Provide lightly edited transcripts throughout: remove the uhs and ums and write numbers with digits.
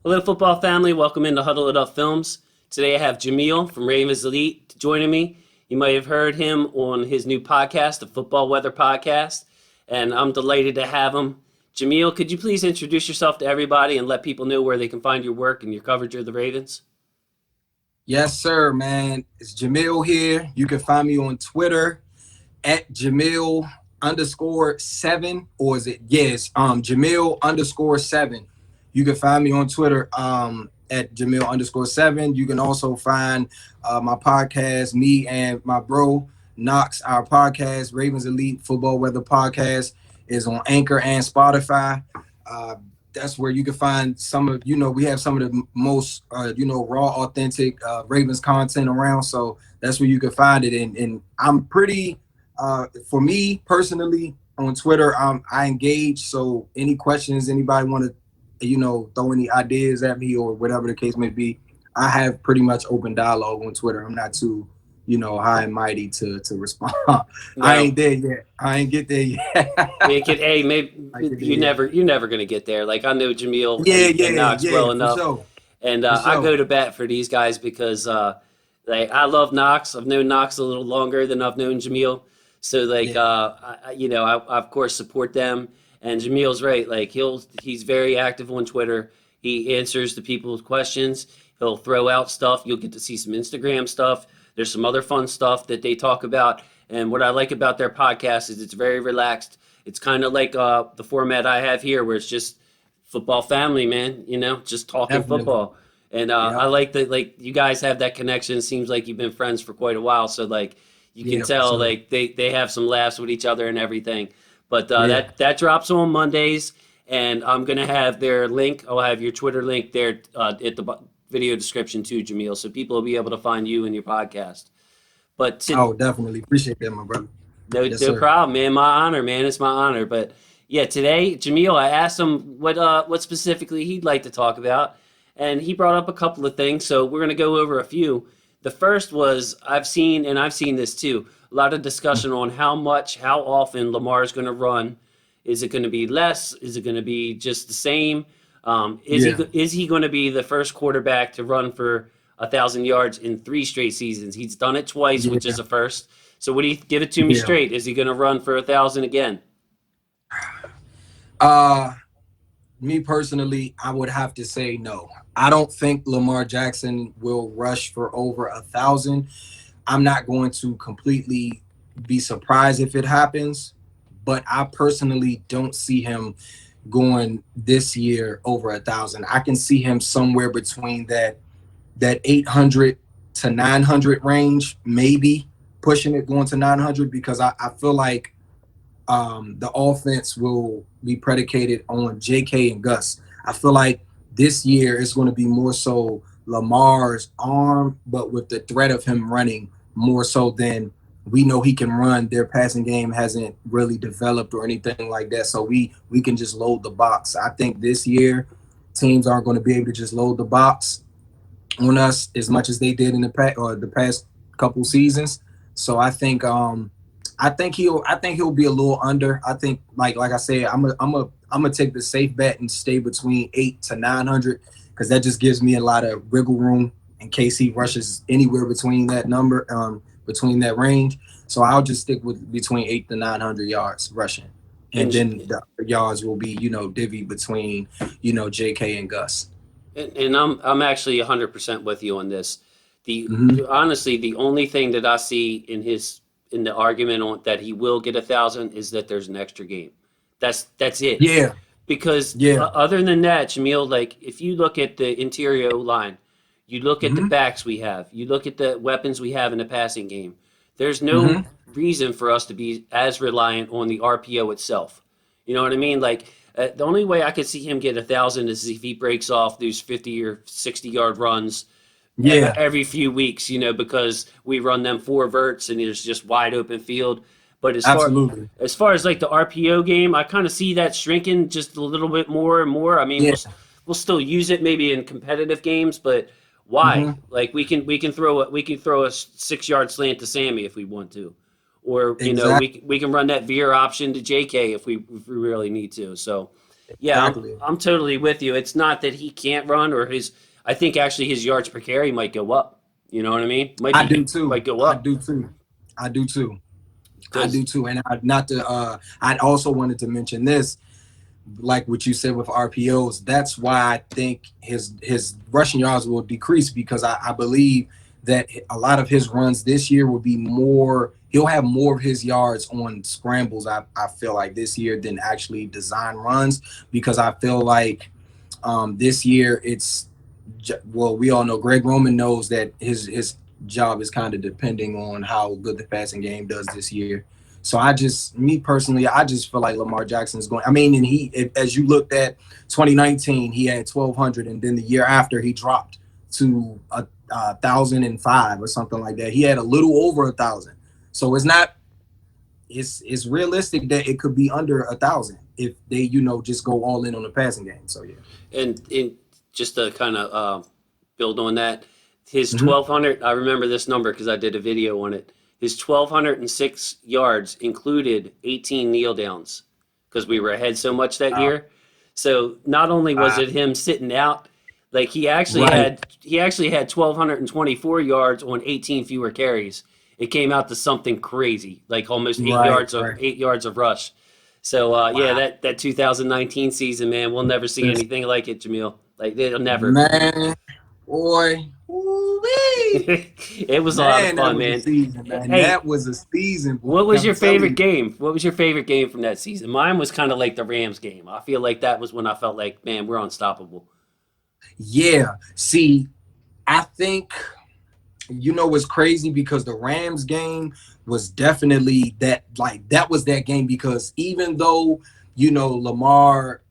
Hello, football family. Welcome into Huddle It Up Films. Today I have Jamil from Ravens Elite joining me. You might have heard him on his new podcast, the Football Weather Podcast, and I'm delighted to have him. Jamil, could you please introduce yourself to everybody and let people know where they can find your work and your coverage of the Ravens? Yes, sir, man. It's Jamil here. You can find me on Twitter at Jamil_7, or is it? Yes, Jamil_7. You can find me on Twitter at Jamil_7. You can also find my podcast, me and my bro Knox. Our podcast, Ravens Elite Football Weather Podcast, is on Anchor and Spotify. That's where you can find some of, we have some of the most, raw, authentic Ravens content around. So that's where you can find it. And I'm pretty, for me personally, on Twitter, I engage. So any questions, anybody want to, throw any ideas at me or whatever the case may be, I have pretty much open dialogue on Twitter. I'm not too, high and mighty to respond. No. I ain't there yet. I ain't get there yet. Hey, maybe you're never gonna get there. Like, I know Jamil and Knox well enough, sure. And I go to bat for these guys because I love Knox. I've known Knox a little longer than I've known Jamil, so I of course support them. And Jamil's right. Like, he's very active on Twitter. He answers the people's questions. He'll throw out stuff. You'll get to see some Instagram stuff. There's some other fun stuff that they talk about. And what I like about their podcast is it's very relaxed. It's kind of like the format I have here, where it's just football family, man. Just talking Definitely. Football. And I like that. Like, you guys have that connection. It seems like you've been friends for quite a while. So you can tell like they have some laughs with each other and everything. But that drops on Mondays, and I'm gonna have their link. I'll have your Twitter link there at the video description too, Jamil, so people will be able to find you and your podcast. But definitely appreciate that, my brother. No problem, man. My honor, man. It's my honor. But yeah, today, Jamil, I asked him what specifically he'd like to talk about, and he brought up a couple of things. So we're gonna go over a few. The first was I've seen this too, a lot of discussion on how often Lamar is going to run. Is it going to be less? Is it going to be just the same? Is he going to be the first quarterback to run for 1,000 yards in 3 straight seasons? He's done it twice, which is a first. So what do you give it to me straight? Is he going to run for 1,000 again? Me personally, I would have to say no. I don't think Lamar Jackson will rush for over 1,000. I'm not going to completely be surprised if it happens, but I personally don't see him going this year over 1,000. I can see him somewhere between that 800 to 900 range, maybe pushing it going to 900, because I feel like the offense will be predicated on JK and Gus. I feel like this year is going to be more so Lamar's arm, but with the threat of him running more so than we know he can run. Their passing game hasn't really developed or anything like that, so we can just load the box. I think this year teams aren't going to be able to just load the box on us as much as they did in the past couple seasons. So I think he'll be a little under. I think like I said, I'm gonna take the safe bet and stay between 800 to 900, because that just gives me a lot of wiggle room in case he rushes anywhere between that number, between that range. So I'll just stick with between 800 to 900 yards rushing, and then the yards will be divvied between JK and Gus. And I'm actually 100% with you on this. Honestly, the only thing that I see in the argument on that he will get 1,000 is that there's an extra game. That's it. Yeah. Because other than that, Jamil, like, if you look at the interior line, you look at the backs we have, you look at the weapons we have in the passing game, there's no reason for us to be as reliant on the RPO itself. You know what I mean? Like, the only way I could see him get 1,000 is if he breaks off these 50 or 60-yard runs every few weeks, because we run them 4 verts and there's just wide open field. But as far as like the RPO game, I kind of see that shrinking just a little bit more and more. I mean, we'll still use it maybe in competitive games, but why? Like, we can throw a 6-yard slant to Sammy if we want to, or we can run that veer option to JK if we really need to. So Yeah, Exactly. I'm totally with you. It's not that he can't run or his. I think actually his yards per carry might go up. You know what I mean? I do too. Might go I up do too. I do too. I because do too. And not to I also wanted to mention this, like what you said with RPOs. That's why I think his rushing yards will decrease, because I believe that a lot of his runs this year will be more. He'll have more of his yards on scrambles. I feel like this year than actually design runs, because I feel like this year it's, well, we all know Greg Roman knows that his job is kind of depending on how good the passing game does this year. So me personally, I just feel like Lamar Jackson is going. I mean, and as you looked at 2019, he had 1,200, and then the year after he dropped to 1,005 or something like that. He had a little over 1,000. So it's not. It's realistic that it could be under 1,000 if they just go all in on the passing game. So yeah. and just to kind of build on that, his Mm-hmm. 1,200. I remember this number because I did a video on it. His 1,206 yards included 18 kneel downs because we were ahead so much that Wow. year. So not only was Wow. it him sitting out, like Right. he actually had 1,224 yards on 18 fewer carries. It came out to something crazy, like almost Right. Right. 8 yards of rush. So yeah, Wow. that 2019 season, man, we'll never see This anything like it, Jamil. Like they'll never. man, boy, woo-wee. It was a lot of Man, that fun, was a man. season, man. Hey, That was a season, boy. what was I'm your telling favorite you. game? What was your favorite game from that season? Mine was kind of like the Rams game. I feel like that was when I felt like, man, we're unstoppable. Yeah. See, I think what's crazy, because the Rams game was definitely that, like, that was that game, because even though Lamar,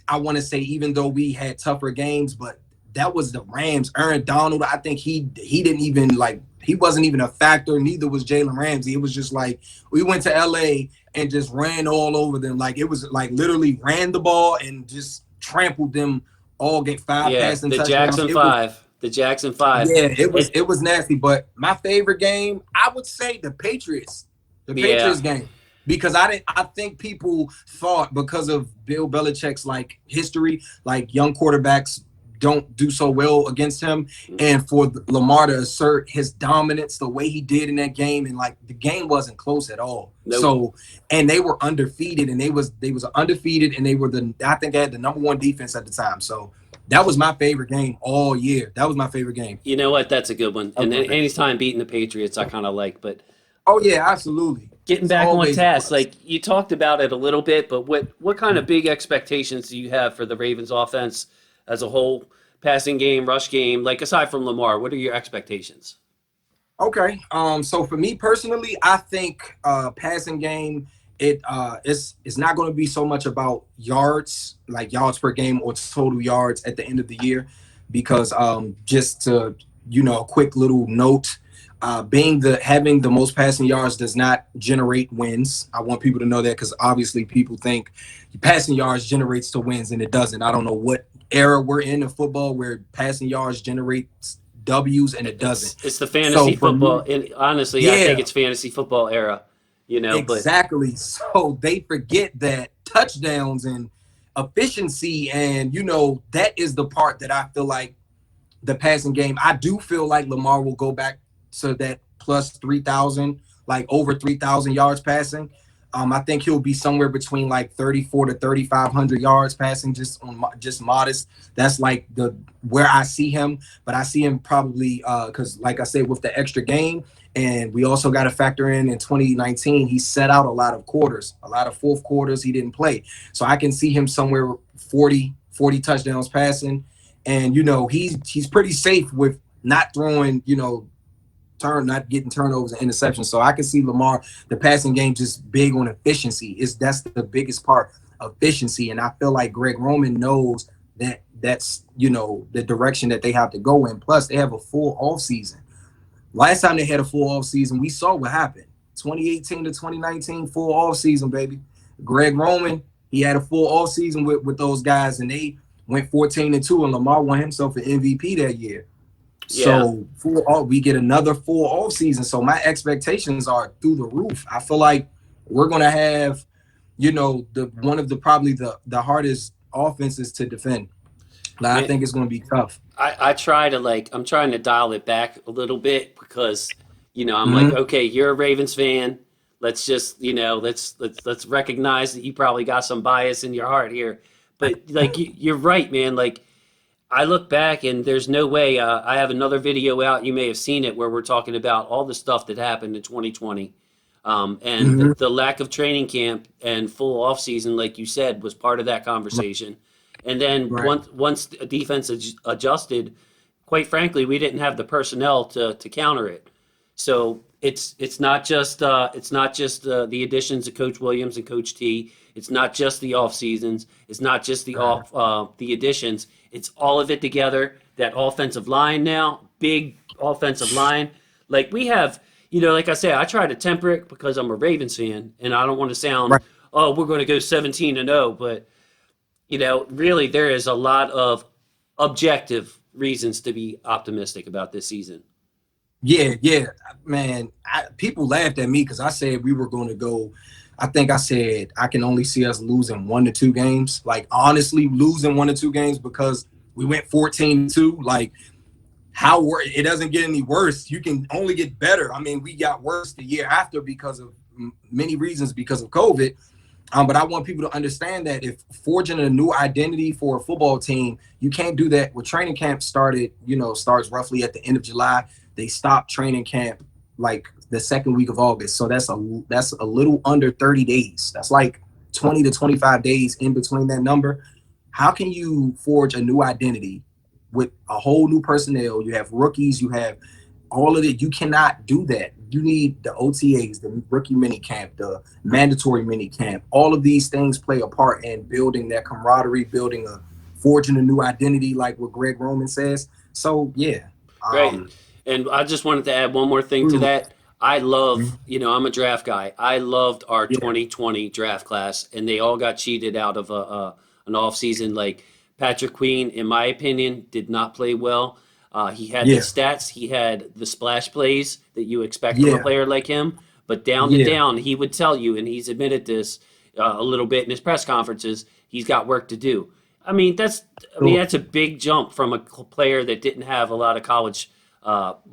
I want to say, even though we had tougher games, but that was the Rams. Aaron Donald, I think he didn't even, like, he wasn't even a factor. Neither was Jalen Ramsey. It was just like we went to LA and just ran all over them. Like, it was like literally ran the ball and just trampled them all. Get 5 Yeah, passing the touchdowns. Jackson It was, Five. The Jackson Five. yeah, It, it was nasty. But my favorite game, I would say the Patriots. The yeah, Patriots game. Because I think people thought, because of Bill Belichick's, like, history, like, young quarterbacks don't do so well against him, and for Lamar to assert his dominance the way he did in that game, and, like, the game wasn't close at all. nope. So, and they were undefeated, and they was undefeated, and they were I think they had the #1 defense at the time. So that was my favorite game all year. That was my favorite game. You know what? That's a good one. I And then love it. anytime beating the Patriots, I kind of like. But Oh yeah, absolutely. getting It's back on always a task, plus. like you talked about it a little bit, but what kind of big expectations do you have for the Ravens offense as a whole? Passing game, rush game, like aside from Lamar, what are your expectations? Okay. So for me personally, I think passing game, it's not going to be so much about yards, like yards per game or total yards at the end of the year, because just to a quick little note, having the most passing yards does not generate wins. I want people to know that, because obviously people think passing yards generates to wins, and it doesn't. I don't know what era we're in football where passing yards generates W's, and it doesn't. It's the So fantasy for football, me, and honestly, I think yeah, it's fantasy football era, but exactly. So they forget that touchdowns and efficiency, and that is the part that I feel like the passing game. I do feel like Lamar will go back to that plus 3,000, like over 3,000 yards passing. I think he'll be somewhere between like 34 to 3,500 yards passing, just modest. That's like the where I see him, but I see him probably because, like I said, with the extra game, and we also got to factor in 2019, he set out a lot of quarters, a lot of fourth quarters he didn't play. So I can see him somewhere 40 touchdowns passing, and he's pretty safe with not throwing, not getting turnovers and interceptions. So I can see Lamar, the passing game, just big on efficiency. That's the biggest part, efficiency. And I feel like Greg Roman knows that that's the direction that they have to go in. Plus, they have a full off season. Last time they had a full off season, we saw what happened. 2018 to 2019, full off season, baby. Greg Roman, he had a full off season with those guys, and they went 14-2, and Lamar won himself an MVP that year. yeah, So we get another full off season. So my expectations are through the roof. I feel like we're gonna have, the one of the probably the hardest offenses to defend. Like, I think it's going to be tough. I try to I'm trying to dial it back a little bit because, I'm like, Hmm. okay, you're a Ravens fan. Let's just, let's recognize that you probably got some bias in your heart here. But like, you're right, man. Like, I look back and there's no way. I have another video out. You may have seen it where we're talking about all the stuff that happened in 2020. And Hmm. the lack of training camp and full off season, like you said, was part of that conversation. And then Right. once the defense adjusted, quite frankly, we didn't have the personnel to counter it. So it's not just the additions of Coach Williams and Coach T. It's not just the off seasons. It's not just the additions. It's all of it together. That offensive line now, big offensive line. Like we have, like I said, I try to temper it because I'm a Ravens fan, and I don't want to sound, Right. oh, we're going to go 17-0, but really there is a lot of objective reasons to be optimistic about this season. Yeah, yeah, man. People laughed at me because I said we were going to go. I think I said I can only see us losing 1 to 2 games. Like, honestly, losing 1 to 2 games because we went 14-2. Like, it doesn't get any worse. You can only get better. I mean, we got worse the year after because of many reasons because of COVID. But I want people to understand that if forging a new identity for a football team, you can't do that. When training camp starts roughly at the end of July. They stopped training camp like the second week of August. So that's a little under 30 days. That's like 20 to 25 days in between that number. How can you forge a new identity with a whole new personnel? You have rookies, you have all of it. You cannot do that. You need the OTAs, the rookie mini camp, the mandatory mini camp. All of these things play a part in building that camaraderie, forging a new identity, like what Greg Roman says. So yeah. Right. And I just wanted to add one more thing to Mm, that. I love, I'm a draft guy. I loved our yeah, 2020 draft class, and they all got cheated out of an offseason. Like Patrick Queen, in my opinion, did not play well. He had the yeah, stats, he had the splash plays that you expect from a yeah, player like him, but down to yeah. down, he would tell you, and he's admitted this a little bit in his press conferences. He's got work to do. I mean, that's I mean Sure. that's a big jump from a player that didn't have a lot of college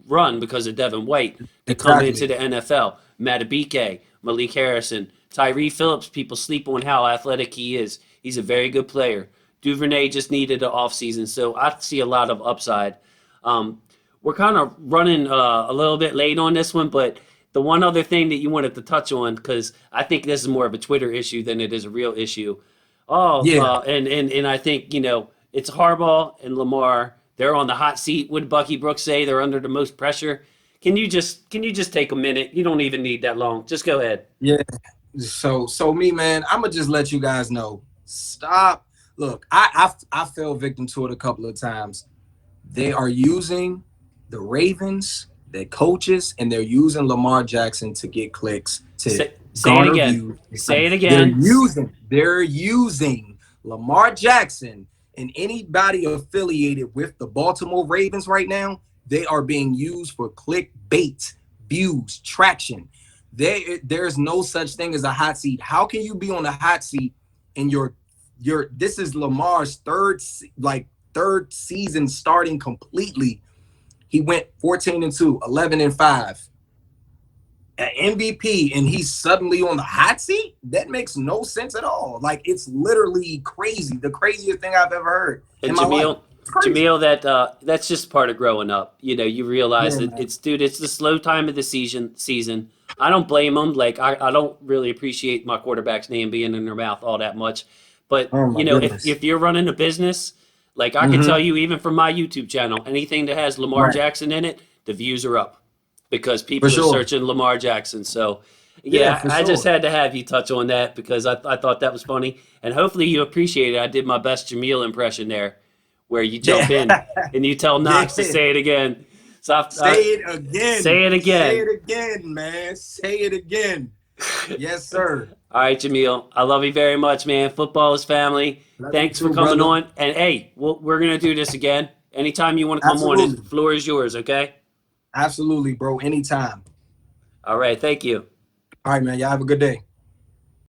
run because of Devin White to come into Exactly. the NFL. Matabike, Malik Harrison, Tyree Phillips. People sleep on how athletic he is. He's a very good player. Duvernay just needed an offseason, so I see a lot of upside. Um, we're kind of running a little bit late on this one, but the one other thing that you wanted to touch on, because I think this is more of a Twitter issue than it is a real issue. Oh, Yeah. and I think it's Harbaugh and Lamar. They're on the hot seat. What did Bucky Brooks say? They're under the most pressure. Can you just take a minute? You don't even need that long. Just go ahead. Yeah. So me, man, I'm gonna just let you guys know. Stop. Look, I fell victim to it a couple of times. They are using the Ravens, their coaches, and they're using Lamar Jackson to get clicks, to Say it garner again. views. Say it They're again. using Lamar Jackson and anybody affiliated with the Baltimore Ravens right now. They are being used for clickbait, views, traction. There's no such thing as a hot seat. How can you be on a hot seat and this is Lamar's third season starting completely. He went 14-2, 11-5, an MVP, and he's suddenly on the hot seat? That makes no sense at all. Like, it's literally crazy. The craziest thing I've ever heard in And my life. Jameel, It's crazy. Jameel, that's just part of growing up. You realize Yeah, that man. it's the slow time of the season. I don't blame them. Like I don't really appreciate my quarterback's name being in their mouth all that much. But Oh my if goodness. if you're running a business, like I can Mm-hmm. tell you, even from my YouTube channel, anything that has Lamar Right. Jackson in it, the views are up because For people are sure. searching Lamar Jackson. So Yeah, yeah, for I just sure. had to have you touch on that because I thought that was funny, and hopefully you appreciate it. I did my best Jameel impression there where you jump in Yeah. and you tell Yeah. Knox to say it again. So Say it again. say it Say again. it again, man. Say it again. Yes, sir. All right, Jameel. I love you very much, man. Football is family. Love you Thanks for too, coming brother. on. And hey, we're gonna do this again. Anytime you want to come on, the Absolutely. floor is yours. Okay. Absolutely, bro. Anytime. All right. Thank you. All right, man. Y'all have a good day.